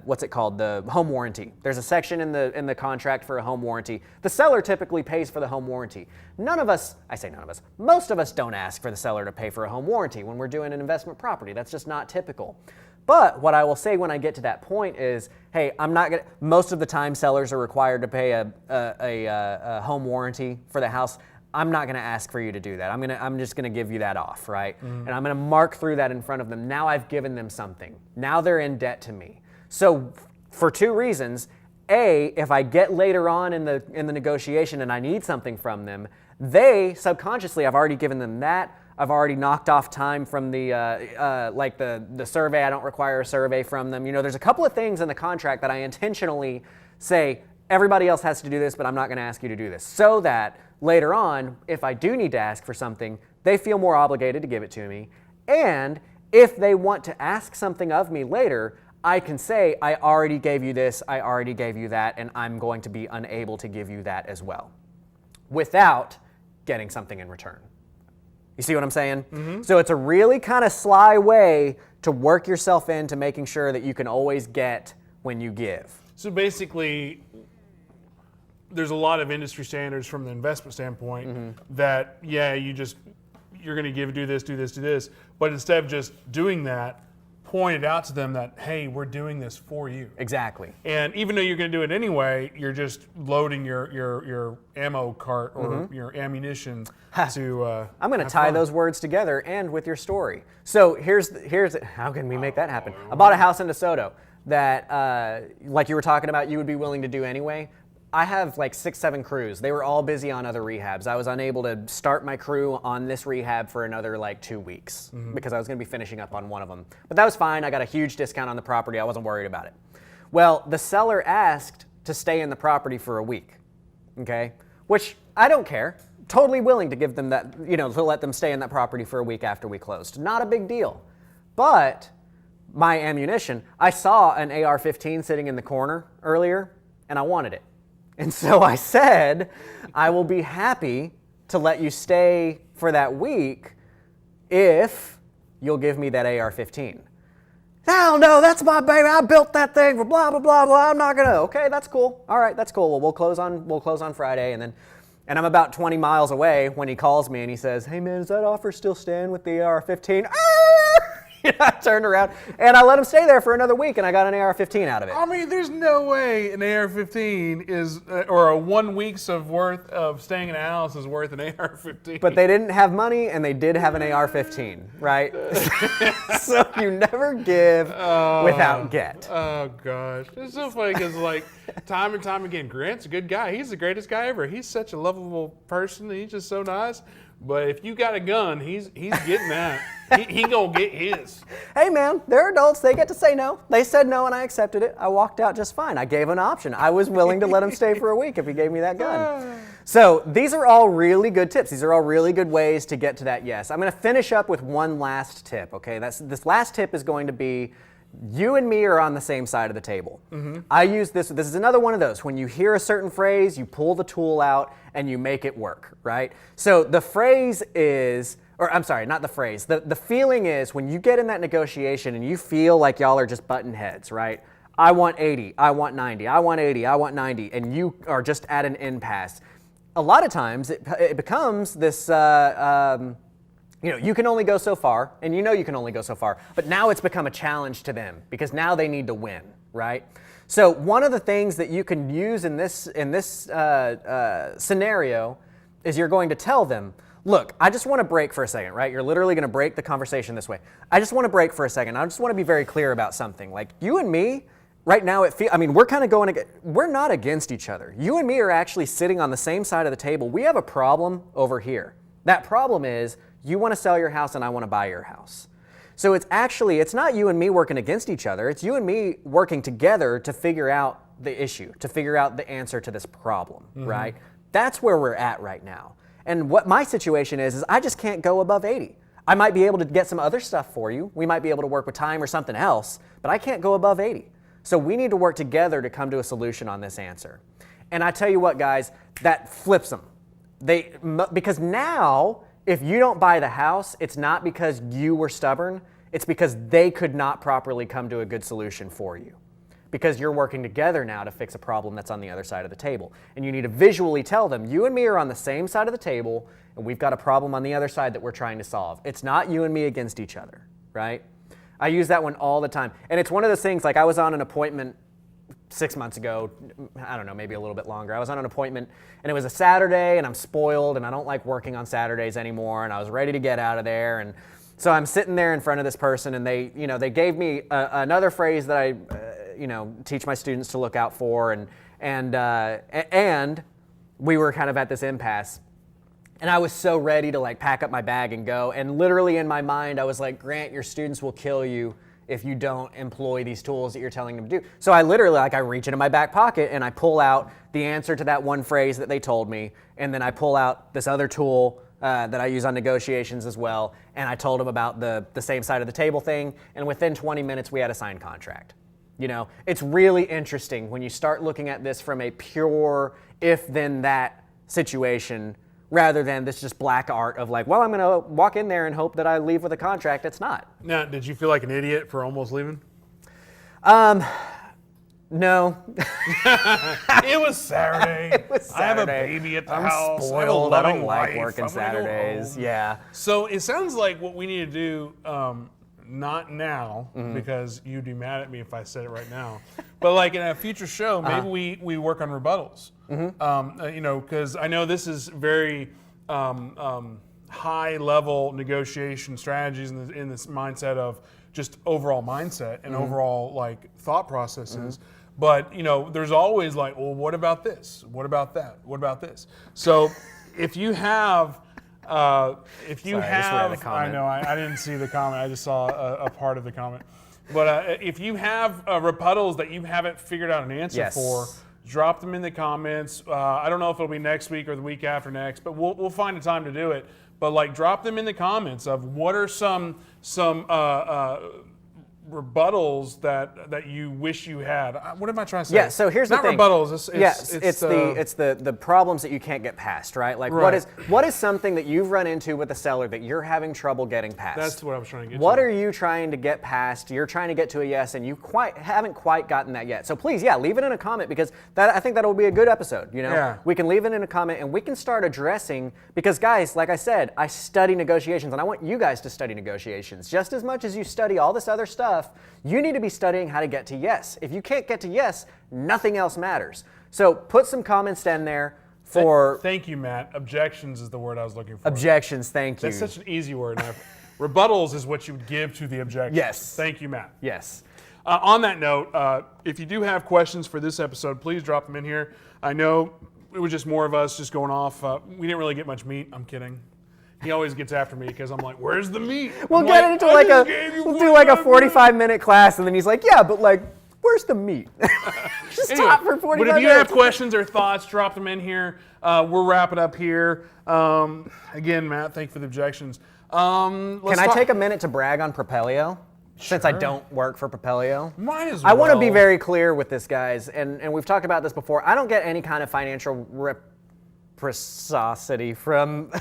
Speaker 2: what's it called? The home warranty. There's a section in the contract for a home warranty. The seller typically pays for the home warranty. None of us, I say none of us, most of us don't ask for the seller to pay for a home warranty when we're doing an investment property. That's just not typical. But what I will say when I get to that point is, hey, I'm not gonna. Most of the time, sellers are required to pay a home warranty for the house. I'm not going to ask for you to do that. I'm just going to give you that off, right? And I'm going to mark through that in front of them. Now I've given them something. Now they're in debt to me. So for two reasons: A, if I get later on in the negotiation and I need something from them, they subconsciously, I've already given them that. I've already knocked off time from the the survey. I don't require a survey from them. You know, there's a couple of things in the contract that I intentionally say, everybody else has to do this, but I'm not going to ask you to do this, so that later on, if I do need to ask for something, they feel more obligated to give it to me. And if they want to ask something of me later, I can say, I already gave you this, I already gave you that, and I'm going to be unable to give you that as well, without getting something in return. You see what I'm saying? So it's a really kind of sly way to work yourself into making sure that you can always get when you give.
Speaker 1: So basically, there's a lot of industry standards from the investment standpoint that, yeah, you're going to do this. But instead of just doing that, point it out to them that, hey, we're doing this for you.
Speaker 2: Exactly.
Speaker 1: And even though you're going to do it anyway, you're just loading your ammo cart or your ammunition to.
Speaker 2: I'm going to tie those words together and with your story. So here's how can we make that happen? I bought a house in DeSoto that, like you were talking about, you would be willing to do anyway. I have like 6-7 crews. They were all busy on other rehabs. I was unable to start my crew on this rehab for another like 2 weeks because I was going to be finishing up on one of them. But that was fine. I got a huge discount on the property. I wasn't worried about it. Well, the seller asked to stay in the property for a week, okay? Which I don't care. Totally willing to give them that, to let them stay in that property for a week after we closed. Not a big deal. But my ammunition, I saw an AR-15 sitting in the corner earlier, and I wanted it. And so I said, I will be happy to let you stay for that week if you'll give me that AR-15. Hell no, that's my baby. I built that thing for blah, blah, blah, blah. I'm not going to. Okay, that's cool. All right, that's cool. Well, we'll close on Friday. And I'm about 20 miles away when he calls me and he says, hey, man, does that offer still stand with the AR-15? I turned around and I let him stay there for another week, and I got an AR-15 out of it.
Speaker 1: I mean, there's no way an AR-15 is, or a 1 week's worth of staying in a house is worth an AR-15.
Speaker 2: But they didn't have money, and they did have an AR-15, right? So you never give without get.
Speaker 1: Oh, gosh. It's so funny because, time and time again, Grant's a good guy. He's the greatest guy ever. He's such a lovable person. He's just so nice. But if you got a gun, he's getting that. He gonna get his.
Speaker 2: Hey man, they're adults. They get to say no. They said no, and I accepted it. I walked out just fine. I gave an option. I was willing to let him stay for a week if he gave me that gun. So these are all really good tips. These are all really good ways to get to that yes. I'm going to finish up with one last tip. Okay, this last tip is going to be, you and me are on the same side of the table. I use this. This is another one of those. When you hear a certain phrase, you pull the tool out and you make it work, right? So the phrase is, or I'm sorry, not the phrase. The feeling is when you get in that negotiation and you feel like y'all are just butting heads, right? I want 80, I want 90, I want 80, I want 90, and you are just at an impasse. A lot of times it becomes this, you can only go so far, and you can only go so far, but now it's become a challenge to them because now they need to win, right? So one of the things that you can use in this scenario is you're going to tell them, look, I just want to break for a second, right? You're literally going to break the conversation this way. I just want to break for a second. I just want to be very clear about something. Like you and me, right now, we're kind of we're not against each other. You and me are actually sitting on the same side of the table. We have a problem over here. That problem is you want to sell your house and I want to buy your house. So it's not you and me working against each other. It's you and me working together to figure out the issue, to figure out the answer to this problem, right? That's where we're at right now. And what my situation is I just can't go above 80. I might be able to get some other stuff for you. We might be able to work with time or something else, but I can't go above 80. So we need to work together to come to a solution on this answer. And I tell you what, guys, that flips them. Because now, if you don't buy the house, it's not because you were stubborn, it's because they could not properly come to a good solution for you. Because you're working together now to fix a problem that's on the other side of the table. And you need to visually tell them, you and me are on the same side of the table, and we've got a problem on the other side that we're trying to solve. It's not you and me against each other, right? I use that one all the time. And it's one of those things, like I was on an appointment 6 months ago, I don't know, maybe a little bit longer. I was on an appointment and it was a Saturday and I'm spoiled and I don't like working on Saturdays anymore and I was ready to get out of there. And so I'm sitting there in front of this person and they gave me another phrase that I, teach my students to look out for and we were kind of at this impasse. And I was so ready to like pack up my bag and go. And literally in my mind, I was like, Grant, your students will kill you if you don't employ these tools that you're telling them to do. So I literally, I reach into my back pocket and I pull out the answer to that one phrase that they told me. And then I pull out this other tool that I use on negotiations as well. And I told them about the same side of the table thing. And within 20 minutes, we had a signed contract. It's really interesting when you start looking at this from a pure if then that situation rather than this just black art of like, well, I'm going to walk in there and hope that I leave with a contract. It's not.
Speaker 1: Now, did you feel like an idiot for almost leaving?
Speaker 2: No.
Speaker 1: It was Saturday.
Speaker 2: It was Saturday.
Speaker 1: I have a baby at the house.
Speaker 2: I'm spoiled.
Speaker 1: I have a loving
Speaker 2: don't like
Speaker 1: wife.
Speaker 2: working Saturdays. Yeah.
Speaker 1: So it sounds like what we need to do, not now, because you'd be mad at me if I said it right now, but like in a future show, maybe we work on rebuttals. Because I know this is very high level negotiation strategies in this mindset of just overall mindset and overall like thought processes. But there's always like, well, what about this? What about that? What about this? So if you have I know I didn't see the comment. I just saw a part of the comment. But if you have rebuttals that you haven't figured out an answer for, drop them in the comments. I don't know if it'll be next week or the week after next, but we'll find a time to do it. But like, drop them in the comments of what are some rebuttals that you wish you had. What am I trying to say?
Speaker 2: Yeah, so here's the thing.
Speaker 1: Not rebuttals.
Speaker 2: It's the problems that you can't get past, right? Like what is something that you've run into with a seller that you're having trouble getting past?
Speaker 1: That's what I was trying to get
Speaker 2: What
Speaker 1: to.
Speaker 2: are you trying to get past? You're trying to get to a yes and you haven't quite gotten that yet. So please, leave it in a comment because I think that'll be a good episode, Yeah. We can leave it in a comment and we can start addressing, because guys, like I said, I study negotiations and I want you guys to study negotiations. Just as much as you study all this other stuff, you need to be studying how to get to yes. If you can't get to yes, nothing else matters. So put some comments down there for...
Speaker 1: Thank you, Matt. Objections is the word I was looking for.
Speaker 2: Objections, thank you.
Speaker 1: That's such an easy word. Rebuttals is what you would give to the objection.
Speaker 2: Yes.
Speaker 1: Thank you, Matt.
Speaker 2: Yes.
Speaker 1: On that note, if you do have questions for this episode, please drop them in here. I know it was just more of us just going off. We didn't really get much meat. I'm kidding. He always gets after me because I'm like, where's the meat?
Speaker 2: We'll do like a 45-minute class, and then he's like, yeah, but like, where's the meat? Just talk for 45 minutes.
Speaker 1: But if you have questions or thoughts, drop them in here. We'll wrap it up here. Again, Matt, thank you for the objections.
Speaker 2: Can I take a minute to brag on Propelio? Since I don't work for Propelio.
Speaker 1: Might as well.
Speaker 2: I want to be very clear with this, guys, and we've talked about this before. I don't get any kind of financial Preciosity from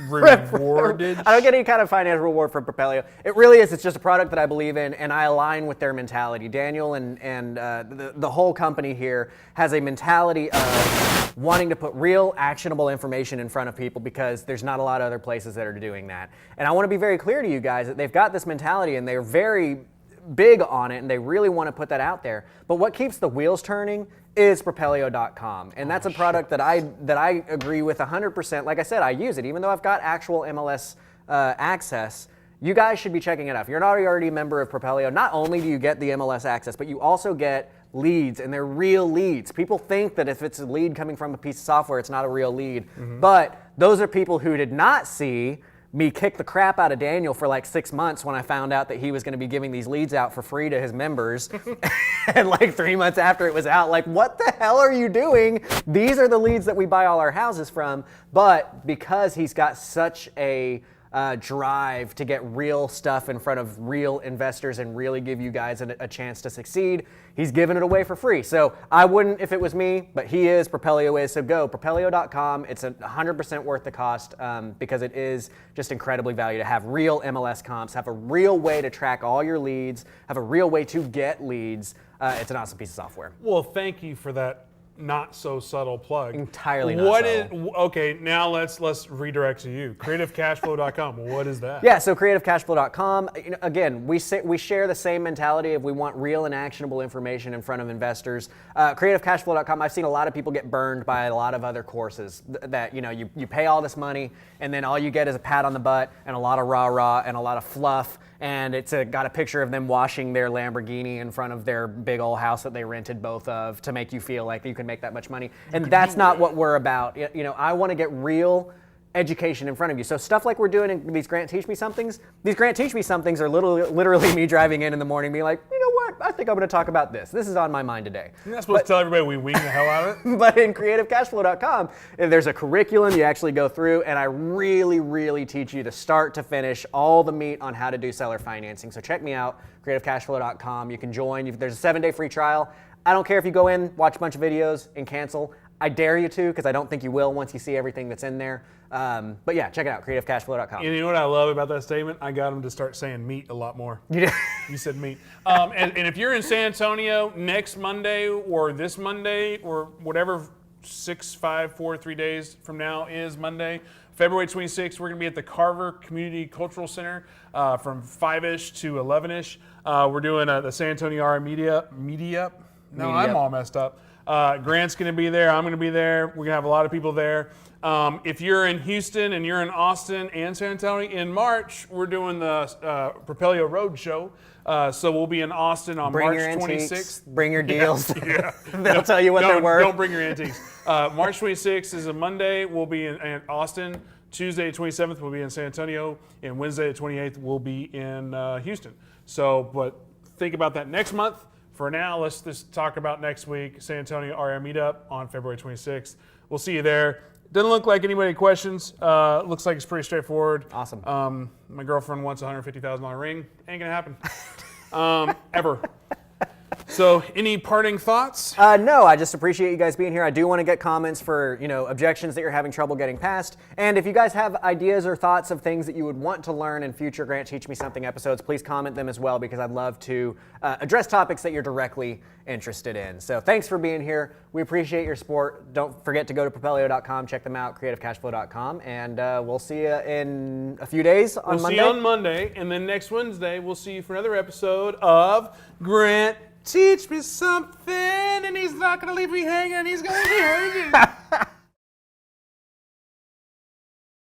Speaker 1: Rewarded.
Speaker 2: I don't get any kind of financial reward from Propelio. It really is. It's just a product that I believe in, and I align with their mentality. Daniel and the whole company here has a mentality of wanting to put real, actionable information in front of people because there's not a lot of other places that are doing that. And I want to be very clear to you guys that they've got this mentality, and they're very big on it, and they really want to put that out there. But what keeps the wheels turning is Propelio.com, and that's a product that I agree with 100%. Like I said, I use it, even though I've got actual MLS access. You guys should be checking it out. If you're not already a member of Propelio, not only do you get the MLS access, but you also get leads, and they're real leads. People think that if it's a lead coming from a piece of software, it's not a real lead. But those are people who did not see me kick the crap out of Daniel for like 6 months when I found out that he was going to be giving these leads out for free to his members. And like 3 months after it was out, like, what the hell are you doing? These are the leads that we buy all our houses from. But because he's got such a drive to get real stuff in front of real investors and really give you guys a chance to succeed, he's giving it away for free. So I wouldn't if it was me, but he is, Propelio is. So go, Propelio.com. It's 100% worth the cost because it is just incredibly valuable to have real MLS comps, have a real way to track all your leads, have a real way to get leads. It's an awesome piece of software.
Speaker 1: Well, thank you for that not so subtle plug.
Speaker 2: Entirely not subtle.
Speaker 1: Okay, now let's redirect to you. CreativeCashFlow.com. What is that?
Speaker 2: Yeah, so CreativeCashFlow.com. Again, we share the same mentality of we want real and actionable information in front of investors. CreativeCashFlow.com. I've seen a lot of people get burned by a lot of other courses that you pay all this money and then all you get is a pat on the butt and a lot of rah-rah and a lot of fluff. And it's got a picture of them washing their Lamborghini in front of their big old house that they rented both of to make you feel like you can make that much money. And that's not what we're about. I want to get real education in front of you. So stuff like we're doing in these Grant Teach Me Somethings, these Grant Teach Me Somethings are literally me driving in the morning being like, you know what, I think I'm going to talk about this. This is on my mind today.
Speaker 1: You're not supposed to tell everybody we wing the hell out of it.
Speaker 2: But in CreativeCashFlow.com, there's a curriculum you actually go through, and I really, really teach you to start to finish all the meat on how to do seller financing. So check me out, CreativeCashFlow.com. You can join. There's a 7-day free trial. I don't care if you go in, watch a bunch of videos, and cancel. I dare you to, because I don't think you will once you see everything that's in there. But yeah, check it out, CreativeCashFlow.com.
Speaker 1: And you know what I love about that statement? I got him to start saying meat a lot more.
Speaker 2: You did?
Speaker 1: You said meat. And if you're in San Antonio next Monday or this Monday or whatever 6, 5, 4, 3 days from now is Monday, February 26th, we're going to be at the Carver Community Cultural Center from 5-ish to 11-ish. We're doing the San Antonio RA Media. No, I'm all messed up. Grant's going to be there. I'm going to be there. We're going to have a lot of people there. If you're in Houston and you're in Austin and San Antonio, in March, we're doing the Propelio Road Show. So we'll be in Austin on March 26th.
Speaker 2: Bring your deals.
Speaker 1: Yeah.
Speaker 2: They'll tell you what they're worth.
Speaker 1: Don't bring your antiques. March 26th is a Monday. We'll be in Austin. Tuesday, 27th, we'll be in San Antonio. And Wednesday, 28th, we'll be in Houston. So, but think about that next month. For now, let's just talk about next week, San Antonio RA Meetup on February 26th. We'll see you there. Doesn't look like anybody had questions. Looks like it's pretty straightforward.
Speaker 2: Awesome.
Speaker 1: My girlfriend wants a $150,000 ring. Ain't gonna happen. Ever. So, any parting thoughts?
Speaker 2: No, I just appreciate you guys being here. I do want to get comments for, objections that you're having trouble getting past. And if you guys have ideas or thoughts of things that you would want to learn in future Grant Teach Me Something episodes, please comment them as well, because I'd love to address topics that you're directly interested in. So thanks for being here. We appreciate your support. Don't forget to go to Propelio.com, check them out, CreativeCashFlow.com, and we'll see you in a few days on Monday.
Speaker 1: We'll see you on Monday, and then next Wednesday, we'll see you for another episode of Grant Teach Me Something, and he's not going to leave me hanging, he's going to be hanging.